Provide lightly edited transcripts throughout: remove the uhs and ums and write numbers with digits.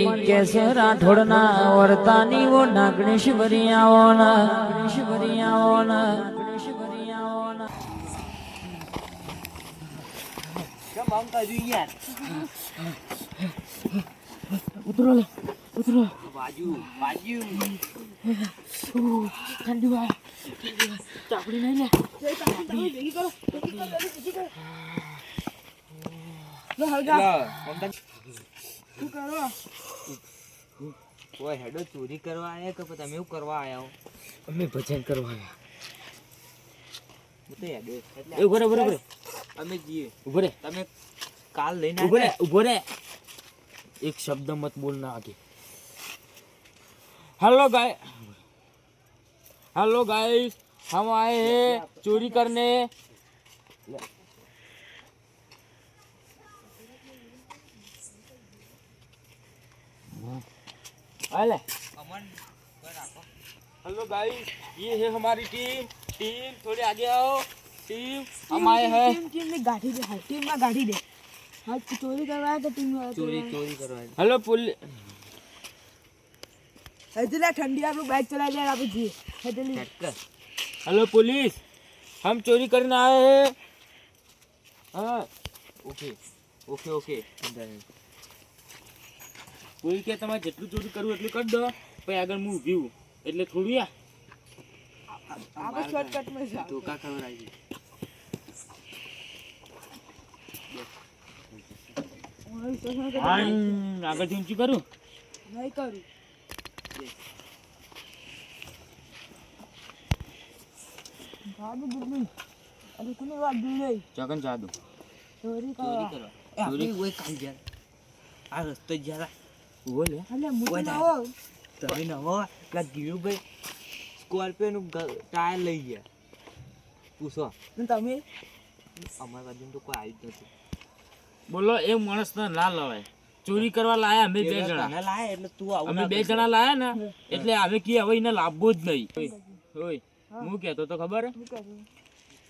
કેસરા ઠોડના વર્તાની વો નાગણેશ વરિયાઓના ગણેશ વરિયાઓના ગણેશ વરિયાઓના કેમ આમ કાજુ યાર ઉતરો લે ઉતરો બાજુ બાજુ ઠંડી વા ચાપડી નહીં લે શું કરો કોઈ હેડો ચોરી કરવા આયા કે તમે એવું કરવા આયા હો? અમે ભજન કરવા આવ્યા હું તો હેડો એટલે ઉભો રે ઉભો રે અમે જઈએ ઉભો રે તમે કાલ લઈને ઉભો રે આવ્યા? ઉભો રે एक शब्द मत बोलना आगे हेलो गाइस हम आए हैं चोरी करने अले हेलो गाइस ये है हमारी टीम थोड़े आगे आओ टीम हम आए हैं टीम में गाड़ी दे टीम में गाड़ी दे हाँ चोरी करवाया तो टीम में ચોરી કરવા हेलो पुलिस इतना ठंडी आप लोग बाइक चला जाए आप जी इतनी ઝટકા हेलो पुलिस हम चोरी करने आए हैं हाँ ઓકે ઓકે ઓકે કોઈ કે તમારે જેટલું ચોરી કરવું એટલું કરી દો પછી આગળ હું ઊભી હું એટલે થોડું યા आप शॉर्टकट में जाओ ધોકા ખવડાવી આગળથી ઊંચું કરું नहीं करूँ बाबू गुड्डू अरे तूने बात दी नहीं જગન જાદુ चोरी ચોરી का કરવા આપણે ઓય કાલ ગયા આ રસ્તો ગયા બોલે अरे मुझे ओए ना दादा। हो તમે ન હો પેલા ગીરુભાઈ સ્કોર્પિયો નું ટાયર લઈ ગયા પૂછો તમે અમારી બાજુ તો કોઈ આવ્યું જ નથી બોલો એ માણસ ના લવાય ચોરી કરવા લાયા અમે બે જણા તને લાય એટલે તું આવું અમે ના બે કરતો. જણા લાયા ને એટલે અમે કી હવે એને લાવવો જ નહીં ઓય હું કહેતો તો ખબર હે? શું કરું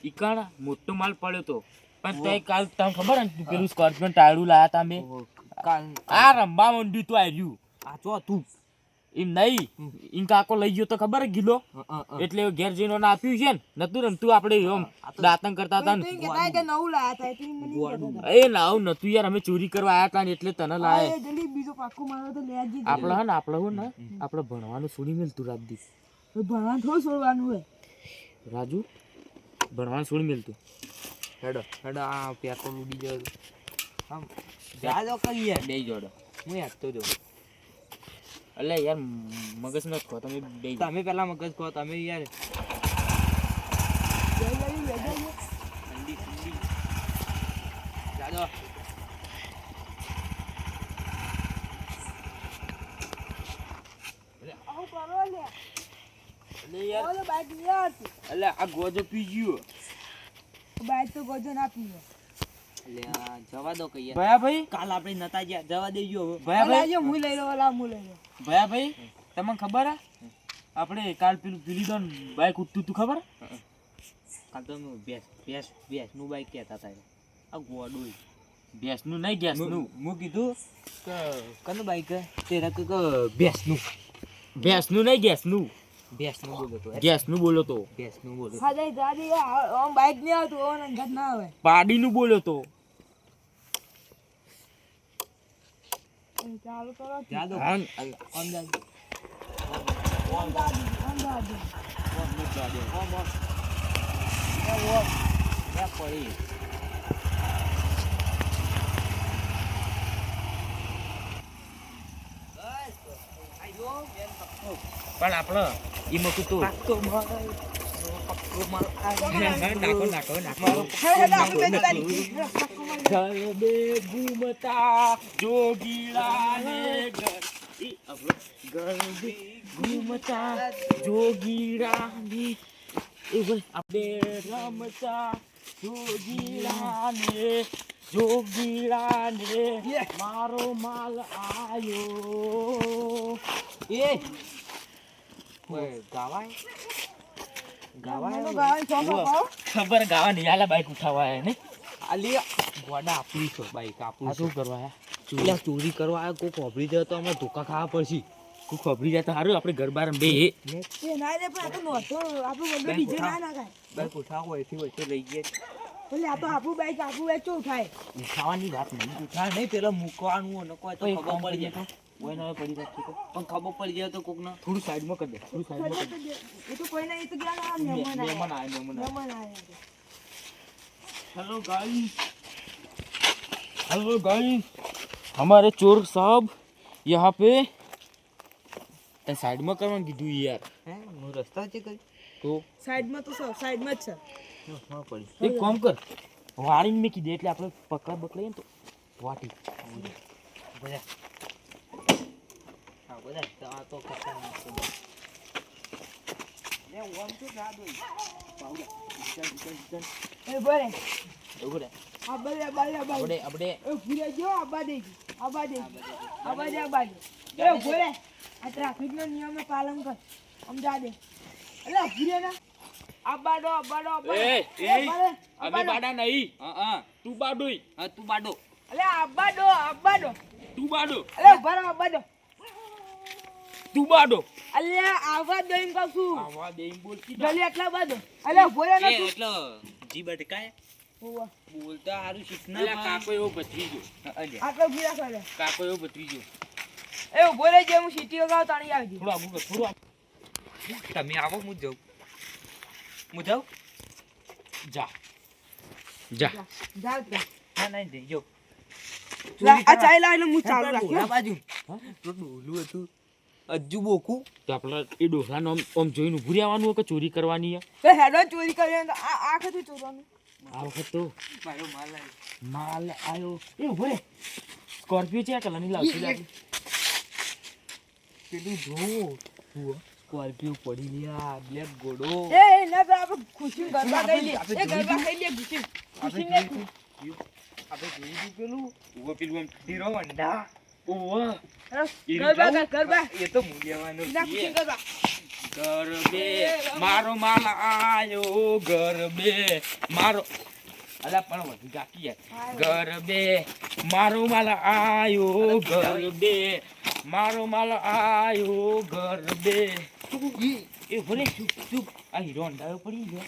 ઈકાણા મોટો માલ પડ્યો તો પણ તે કાલ તમને ખબર હે તું પેલું સ્કોર્પિયો ટાયરું લાયા તા અમે ઓહો, કાલ આ રંબા મંડ્યું તો આવ્યું આ ચો તું એમ નહીં ઈન કાકો લઈ ગયો તો ખબર હે ગિલો એટલે ઘેર જઈને ઓને આપ્યું છે ને નતું રમતું આપણે એમ દાતણ કરતા હતા ને तुम कहता है कि नौ लाया था तुम मैंने ગોળું. એ નાવ નતું યાર અમે ચોરી કરવા આયા તા ને એટલે તને લાયા अरे जल्दी बीजो पाक्को मारो तो ले जी આપણે હે ને આપણે ભણવાનું છોડી મેલતું રાજદીપ तो भगवान थोड़ा छोड़वानु है રાજુ ભણવાનું છોડી મેલતું હેડો હેડો આ પેટ્રોલ ઉડી જાય આમ જા દો કરી યાર બે જોડો હું હેડતો જો એટલે યાર મગજ ન ખો તમે બે તમે પેલા મગજ કહો તમે યાર ले जाइए ले जाइए ઠંડી ઠંડી જા દો आओ करो ले એટલે યાર और बाइक नहीं आती એટલે આ ગોજો પી ગયો बाइक तो गोजो ना पियो લે આ જવા દો કે યાર ભયા ભાઈ કાલ આપણે નતા ગયા જવા દેજો હવે ભયા ભાઈ जो मुँह ले लो वाला मुँह ले लो ભયા ભાઈ તમને ખબર હે આપણે કાલ પેલું પીલી દોન બાઈક ઉઠતું તું ખબર હે? કાલ તો અમે ભેંસ નું બાઈક કહેતા હતા આ ગોડું ભેંસનું નહીં ગેસનું હું કીધું કે કનું બાઈક તેરા કે ભેંસનું ભેંસનું નહીં ગેસનું બોલો તો ગેસનું બોલો તો ભેંસનું બોલો हाँ जाए दादी हम बाइक नहीं आती वो अंदर ना आवे પાડીનું બોલો તો चालू करो જા દો હા, અંદાજ अंदर પડી પણ આપણે એમાં તું તો પાક્કો માર નાખો નાખો નાખો ઘર બે ઘૂમતા જોગીલા ને ઘર ઘર બે ઘૂમતા જોગીલા ને એ બોલ આપણે રમતા જોગીલા ને મારો માલ આયો એ ઓય ગાવાય मैंने गाय चौका पाओ ખબર ગાવા નહીં આલા બાઈક ઉઠાવા ને આલી ગોડા આપણી છો બાઈક આ આપણું શું કરવા હે એટલે ચોરી કરવા આવ્યો કોઈ ખોબરી જાય તો અમારે ધોકા ખાવા પડશે. કોઈ ખબરી જાય તો સારું આપણે ઘર બાર બે એ ના રે પણ આ તો નહોતો આપણું બધું ડીજે ના નાખાય બાઈક ઉઠાવો એથી વચ્ચે લઈ ગયા. એટલે આ તો આપણું બાઈક શું થાય ઉઠાવાની વાત નહીં. ઉઠા નહીં પેલા મૂકવાનું અને કોઈ તો કોઈ ખબર કામ પડી કરી જાય. કોઈ ના પડી જાય તો પણ ખબર પડી જાય તો કોકને થોડું સાઈડમાં કરી દે, થોડું સાઈડમાં કરી દે. એ તો કોઈ ના એ તો ગયા ના મહેમાન મહેમાન આયા આયા, મહેમાન આયા. મહેમાન આયા हेलो गाइस, हेलो गाइस, हमारे चोर साहब यहाँ पे साइड में करवा कीधું યાર. હે હું રસ્તા છે કઈ તો સાઈડમાં તો સાઈડમાં જ છે હા પડી એક કામ કર, વાળીને મેં કીધું એટલે આપણે પકડા બકડાઈએ ને તો વાટી. બધા હા બધા તો આ તો ખતરનાક છે. લે ઓમ તો ના દો એ બોલે ઉભો રહે. આ બાજુ આપણે આપણે એ ભૂલે જો આ બાજુ એ બોલે આ ટ્રાફિકનો નિયમનો પાલન કર સમજા દે એટલે ભૂલે ના આબાડો એ અમે બાડા નહીં. હા તું બાડોય. હા તું બાડો એટલે આબાડો તું બાડો. એટલે ભરો આબાડો તું બાડો. એટલે આવા દો એમ કહું છું આવા દે એમ બોલતી ગલી એટલા બાડો એટલે ભૂલે ના તું એટલે જી બટકાય હોવા બોલતા હારું શીખના એટલે કાકો એવો ભત્રીજો. આટલો ભૂલા કરે કાકો એવો ભત્રીજો. એ બોલે જે હું સીટી વગાવ તાણી આવજો થોડું આગું કર, થોડું આગું. તમે આવો હું જાઉં જા જા. જાવ તો ના નહીં જઈ જો આ ચાઈ લાવીને હું ચાલુ રાખ્યો બાજુ તો ડોલું હતું અજ્જુ બોકું તો આપણે એ ડોસાનો આમ જોઈને ઊભું રહેવાનું હોય કે ચોરી કરવાની છે? તો હેડો ચોરી કરી આ આખે ચોરવાનું આ વખત તો મારો માલ આવ્યો. માલ આવ્યો. એ ઊભો રે. સ્કોર્પિયો છે આ કલરની લાવતી લે આપણે. પેલું જો સ્કોર્પિયો પડી લ્યા બ્લેક ઘોડો એ ના તો આપણે ખુશી ગરબા કરી લે એ ગરબા કરી લે ખુશી ખુશી ને આપણે જોયું પેલું ઉભો પેલું આમ હીરો વંડા ઓવા ગરબા એ તો મૂલ્યવાનો ના ખુશી ગરબા ગરબે મારો માલ આયો, ગરબે મારો. અલા પણ વધી ગાકી યાર. ગરબે મારો માલ આયો, ગરબે મારો માલ આયો, ગરબે. એ ભલે ચૂપ આ હીરો અંડાયો પડી ગયો.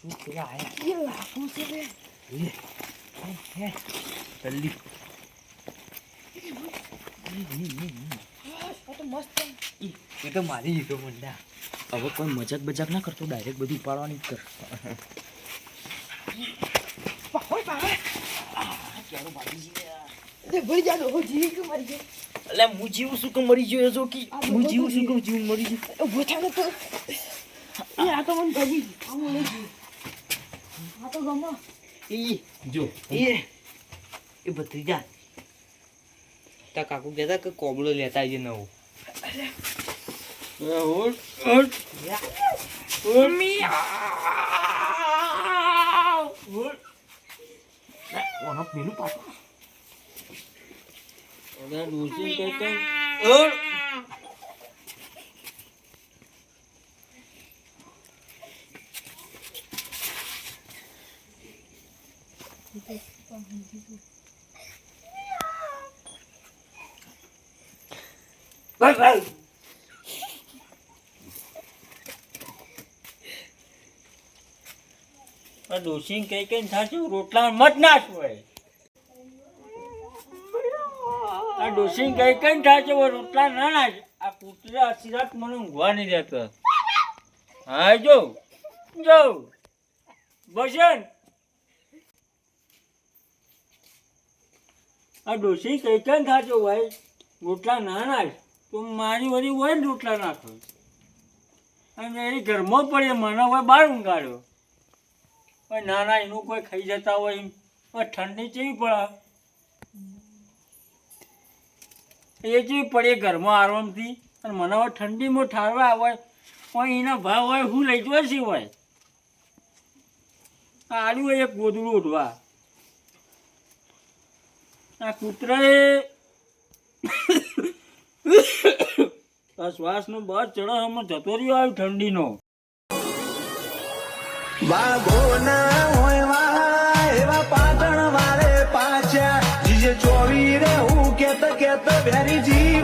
ચૂપ પેલા આયા. એ લાખો છે બે જલ્દી. આ તો મસ્ત એ તો મારી હીરો વંડા હવે કોઈ મજાક બજાક ના કરતો, ડાયરેક્ટ બધું ઉપાડવાની જ કર. પાહો તે ભરી જાડો હો જીવી કે મરી ગયો એટલે હું જીવું શું કે મરી ગયો જો કે હું જીવું શું કે જીવું મરી ગયું. એ ભોઠાને તો એ આ તો મને ગમી આમ લઈ ગયું આ તો ગમો જો એ ભત્રીજા તા કાકુ કહેતા કે કોબળો લેતા આવજે નવો ઓનો પેલું પાછું ડોસી કઈ ડોસી કઈ કઈ થશે રોટલા મત નાશ હોય આ ડોસી કઈ કઈ થશે રોટલા ના નાશ આ કૂતરા અચિરાત મને ઊંઘવા નહીં દેતો હા જો બસન આ ડોસી કઈ કઈ થશે ભાઈ રોટલા ના નાશ તો મારી વળી હોય ને રોટલા નાખો અને એની ઘરમાં પડે મને હોય બહાર ઊંઘાડ્યો પણ ના એનું કોઈ ખાઈ જતા હોય એમ ઠંડી કેવી પડે એ જેવી પડે ઘરમાં આરામથી અને મને હવે ઠંડીમાં ઠારવા હોય પણ એના ભાવ હોય હું લઈ જવા છે હોય આડું હોય એક ગોદડું ઉઠવા આ કૂતરાએ આ શ્વાસનો બસ ચડવામાં જતો રહ્યો આવી ઠંડીનો વાઘો ના હોય કહેતા કહેતા વેરીજી